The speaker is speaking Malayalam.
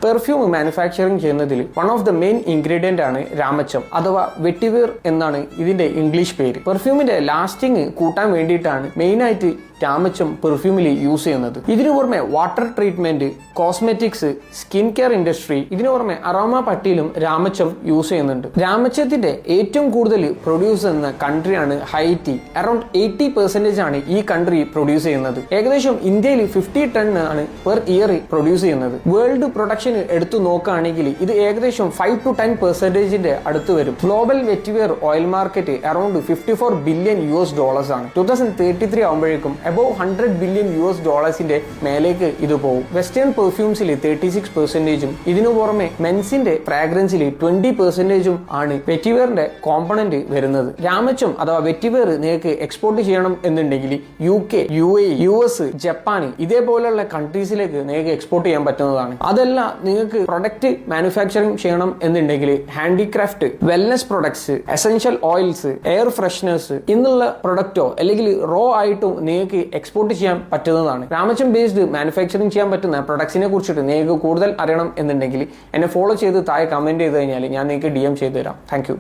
പെർഫ്യൂം മാനുഫാക്ചറിംഗ് ചെയ്യുന്നതിൽ one of the main ingredient ആണ് രാമച്ചം അഥവാ വെട്ടിവേർ എന്നാണ് ഇതിന്റെ ഇംഗ്ലീഷ് പേര്. പെർഫ്യൂമിന്റെ ലാസ്റ്റിംഗ് കൂട്ടാൻ വേണ്ടിയിട്ടാണ് മെയിനായിട്ട് രാമച്ചം പെർഫ്യൂമിൽ യൂസ് ചെയ്യുന്നത്. ഇതിനു പുറമെ water treatment, cosmetics, skin care industry, ഇതിനു പുറമെ അറോമ പട്ടിയിലും രാമച്ചം യൂസ് ചെയ്യുന്നുണ്ട്. രാമച്ചത്തിന്റെ ഏറ്റവും കൂടുതൽ പ്രൊഡ്യൂസ് ചെയ്യുന്ന കൺട്രിയാണ് ഹൈറ്റി. അറൌണ്ട് 80% ആണ് ഈ കൺട്രി പ്രൊഡ്യൂസ് ചെയ്യുന്നത്. ഏകദേശം ഇന്ത്യയിൽ 50 ടൺ ആണ് പെർ ഇയർ പ്രൊഡ്യൂസ് ചെയ്യുന്നത്. വേൾഡ് പ്രൊഡക്ഷൻ എടുത്തു നോക്കുകയാണെങ്കിൽ ഇത് ഏകദേശം 5 to 10% അടുത്ത് വരും. Global vetiver oil market around $54 billion ആണ്. 2033 ആകുമ്പോഴേക്കും അബോവ് $100 ബില്യൺ മേലേക്ക് ഇത് പോകും. വെസ്റ്റേൺ പെർഫ്യൂംസിൽ 36%, ഇതിനു പുറമെ മെൻസിന്റെ ഫ്രാഗ്രൻസിൽ 20% ആണ് വെറ്റിവെയറിന്റെ കോമ്പണന്റ് വരുന്നത്. രാമച്ചം അഥവാ വെറ്റിവെയർ നിങ്ങൾക്ക് എക്സ്പോർട്ട് ചെയ്യണം എന്നുണ്ടെങ്കിൽ UK, UAE, US, ജപ്പാൻ ഇതേപോലെയുള്ള കൺട്രീസിലേക്ക് നിങ്ങൾക്ക് എക്സ്പോർട്ട് ചെയ്യാൻ പറ്റുന്നതാണ്. അതല്ല നിങ്ങൾക്ക് പ്രൊഡക്റ്റ് മാനുഫാക്ചറിംഗ് ചെയ്യണം എന്നുണ്ടെങ്കിൽ handicraft, wellness products, essential oils, air fresheners എന്നുള്ള പ്രൊഡക്റ്റോ അല്ലെങ്കിൽ റോ ആയിട്ടോ നിങ്ങൾക്ക് എക്സ്പോർട്ട് ചെയ്യാൻ പറ്റുന്നതാണ്. രാമച്ചം ബേസ്ഡ് മാനുഫാക്ചറിംഗ് ചെയ്യാൻ പറ്റുന്ന പ്രൊഡക്ട്സിനെ കുറിച്ചിട്ട് നിങ്ങൾക്ക് കൂടുതൽ അറിയണം എന്നുണ്ടെങ്കിൽ എന്നെ ഫോളോ ചെയ്ത് താഴെ കമന്റ് ചെയ്ത് കഴിഞ്ഞാൽ ഞാൻ നിങ്ങൾക്ക് DM ചെയ്തു തരാം. Thank you.